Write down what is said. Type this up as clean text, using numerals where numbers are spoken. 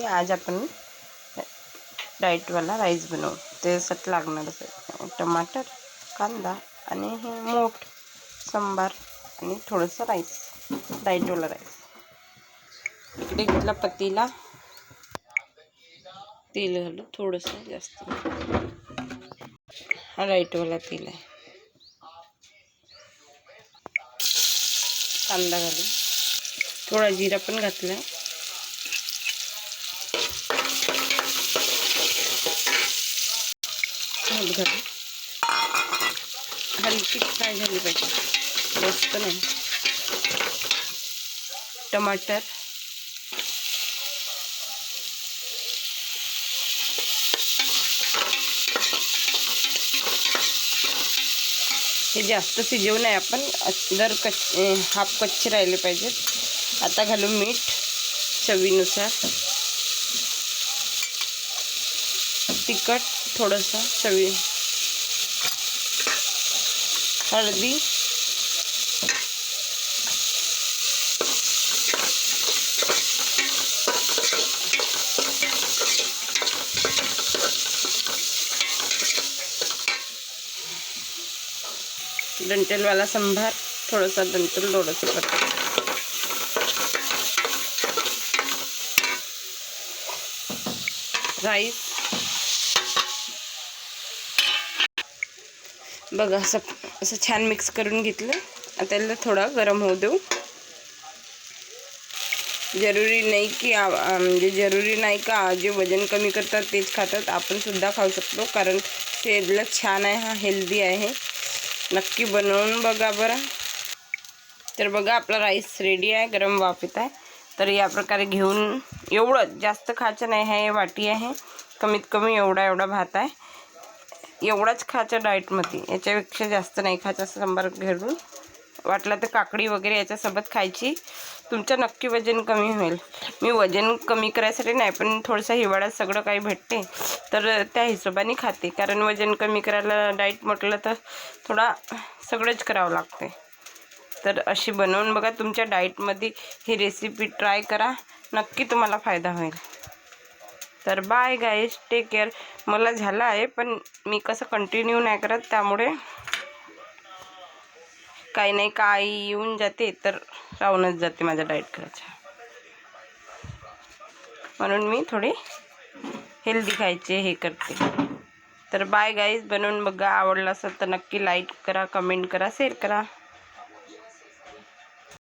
आणि आज आपण डाएटवाला राईस बनवू. त्यासाठी लागणार टमाटर, कांदा आणि हे मोठ सांबार आणि थोडंसं राईस, डाएटवाला राईस. इकडे घेतला पतीला, तेल घालू थोडंसं जास्त. हा डाएटवाला तेल आहे. कांदा घालू, थोडा जिरा पण घातला. हळद घालू, हलकी फ्राय झाली पाहिजे, जास्त नाही. टमाटर, हे जास्त शिजवू नाही आपण, जर हाफ कच्चे राहिले पाहिजेत. आता घालू मीठ चवीनुसार, तिखट थोडंसं चवी, हळदी, डंटेलवाला संभार, थोडासा डंटेल, थोडंसं राईस. बघा असं छान मिक्स करून घेतलं. आता त्याला थोडा गरम होऊ देऊ. जरुरी नाही की म्हणजे जरुरी नाही का जे वजन कमी करतात तेच खातात, आपण सुद्धा खाऊ शकतो, कारण शरीराला छान आहे, हा हेल्दी आहे. नक्की बनवून बघा बरं. तर बघा आपला राईस रेडी आहे, गरम वाफ येत आहे. तर या प्रकारे घेऊन, एवढं जास्त खायचं नाही आहे, वाटी आहे, कमीत कमी एवढा भात आहे, एवढाच खायचं डाएटमध्ये, याच्यापेक्षा जास्त नाही खायचं. सांबार घेऊन वाटलं तर काकडी वगैरे याच्यासोबत खायची, तुमचं नक्की वजन कमी होईल. मी वजन कमी करायसाठी नाही, पण थोडंसं हिवाळ्यात सगळं काही भेटते तर त्या हिशोबाने खाते, कारण वजन कमी करायला डाएट म्हटलं तर थोडा सगळंच करावं लागते. तर अशी बनवून बघा, तुमच्या डाएटमध्ये ही रेसिपी ट्राय करा, नक्की तुम्हाला फायदा होईल. तर बाय गाईज, टेक केअर. मला झालं आहे, पण मी कसं कंटिन्यू नाही करत, त्यामुळे काही नाही काही येऊन जाते तर राहूनच जाते माझा डाएट करायचा, म्हणून मी थोडे हेल्दी खायचे हे करते. तर बाय गाईज, बनवून बघा, आवडलं असेल तर नक्की लाईक करा, कमेंट करा, शेअर करा.